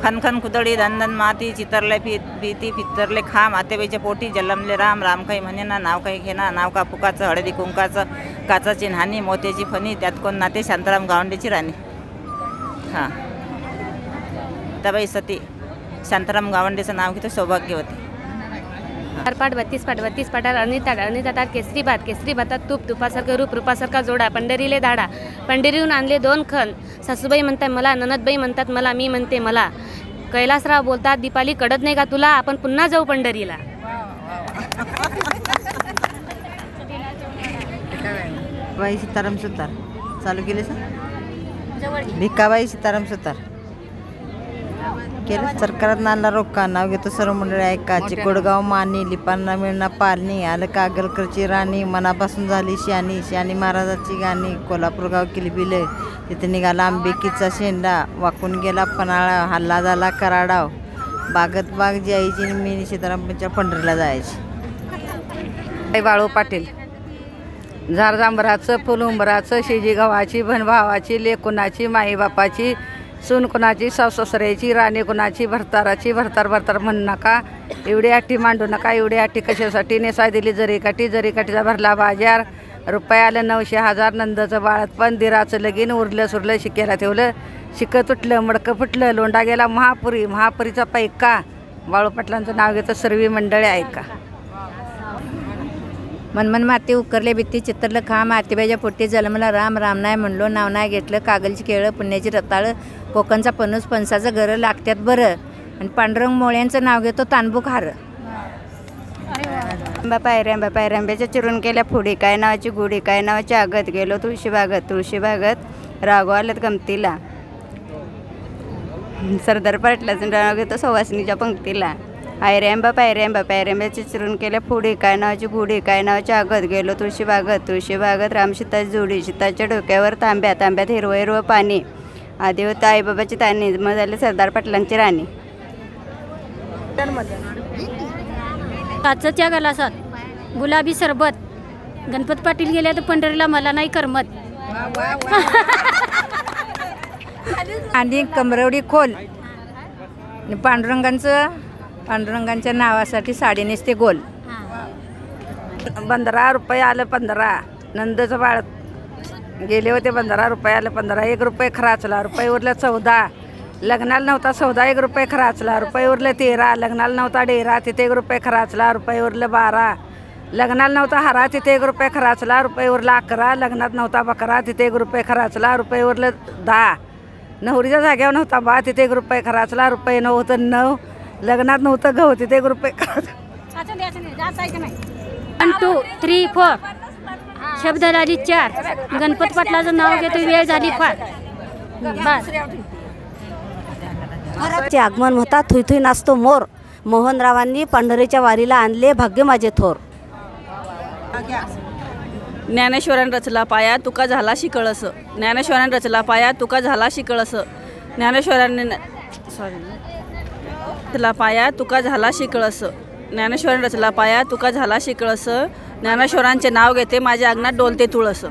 खनखन कुदळी धनधन माती चितरले भीती पितरले खाम आतेबाईच्या पोटी जलमले राम राम काही म्हणे ना नाव काही घेना नाव का पुकाचं हळदी कुंकाचं काचाची न्हाणी मोत्याची फणी त्यात कोण नाते शांताराम गावंडेची राणी। हां तबाई सती शांताराम गावंडेचं नाव घेतो सौभाग्यवती। पाठ 32 पाठात अनिता केसरी भातात तूप तुपासारखं रूप रूपासारखा जोडा पंढरीले धाडा पंढरीहून आणले 2 खण सासूबाई म्हणतात मला ननदबाई म्हणतात मला मी म्हणते मला कैलासराव बोलतात दीपाली कडत नाही का तुला आपण पुन्हा जाऊ पंढरीला। बाई सीताराम सुतार चालू केले सर भिकाबाई सीताराम सुतार केलं सरकारात नाला रोका नाव घेतो सर्व मंडळी ऐका चिकोडगाव मानी लिपांना मिळणा पालनी आलं कागलकरची राणी मनापासून झाली शानी शानी महाराजाची गाणी कोल्हापूर गाव किलबिले तिथे निघाला आंबेकीचा शेंडा वाकून गेला पन्हाळा हल्ला झाला कराडाव बागत बाग जायची मी सीतारामच्या पंढरीला जायची। बाळू पाटील झाड जांभराचं फुल उंबराचं शेजी गव्हाची भन भावाची लेक कुणाची माई बापाची सून कुणाची सासू सासऱ्याची राणी कुणाची भरताराची भरतार म्हणू नका एवढी आठी मांडू नका एवढी आठी कशासाठी नेसाय दिली जरीकाठीचा भरला बाजार रुपये आलं 900 1000 नंदचं बाळतपण दिराचं लगीन उरलं सुरलं शिकेला ठेवलं शिकं तुटलं मडकं फुटलं लोंडा गेला महापुरीचा पैका बाळू पाटलांचं नाव घेतं सर्वी मंडळी ऐका। मनमन माती उकरले भीती चितरलं खाम आतीबाईच्या पोटी जन्मला राम राम नाही म्हणलो नाव नाही घेतलं कागलची केळं पुण्याची रताळं कोकणचा पणूस पणसाचं घरं लागत्यात बरं आणि पांडुरंग मोळ्यांचं नाव घेतो तानबुक हार। पायऱ्यांब्याच्या चिरून केल्या फुडी काय नावाची गुढी काय नावाची आगत गेलो तुळशी बागत राघव आल्यात गमतीला सरदार पाटलाचं नाव घेतो सवासणीच्या पंक्तीला पायऱ्यांब्याची चिरून केल्या फुडी काय नावाची गुढी काय नावाची आगत गेलो तुळशी बागत रामसीताची जोडी सीताच्या डोक्यावर तांब्यात हिरवं पाणी आधी होतं आईबाबाची तानी मग झाले सरदार पाटलांची राणी। काचच्या गलासात गुलाबी सरबत गणपत पाटील गेल्या तर पंढरीला मला नाही करमत। आणि कमरवडी खोल पांडुरंगांच्या नावासाठी साडी नेसते गोल। 15 रुपये आलं 15 नंदचं बाळ गेले होते 15 रुपये आलं 15 1 रुपये खराचला रुपये उरलं 14 लग्नाला नव्हता सौदा 1 रुपये खराचला रुपये उरलं 13 लग्नाला नव्हता डेरा तिथे 1 रुपये खराचला रुपये उरलं 12 लग्नाला नव्हता हरा तिथे 1 रुपये खराचला रुपये उरलं 11 लग्नात नव्हता बकरा तिथे 1 रुपये खराचला रुपये उरलं 10 नवरीच्या जाग्यावर नव्हता बा तिथे 1 रुपये खराचला रुपये नव्हतं 9 लग्नात नव्हतं गहू तिथे 1 रुपये खराचला। 1 2 3 4 शब्द झाली 4 गणपत पाटलाचं नाव घेतो वेळ झाली फार बस। आगमन होता थुई नाचतो मोर मोहनरावांनी पंढरीच्या वारीला आणले भाग्य माझे थोर। ज्ञानेश्वरान रचला पाया तुका झाला शिकळस ज्ञानेश्वरान रचला पाया तुका झाला शिकळस ज्ञानेश्वराने रचला पाया तुका झाला शिकळस ज्ञानेश्वरान रचला पाया तुका झाला शिकळस ज्ञानेश्वरांचे नाव घेते माझ्या अंगणात डोलते तुळस।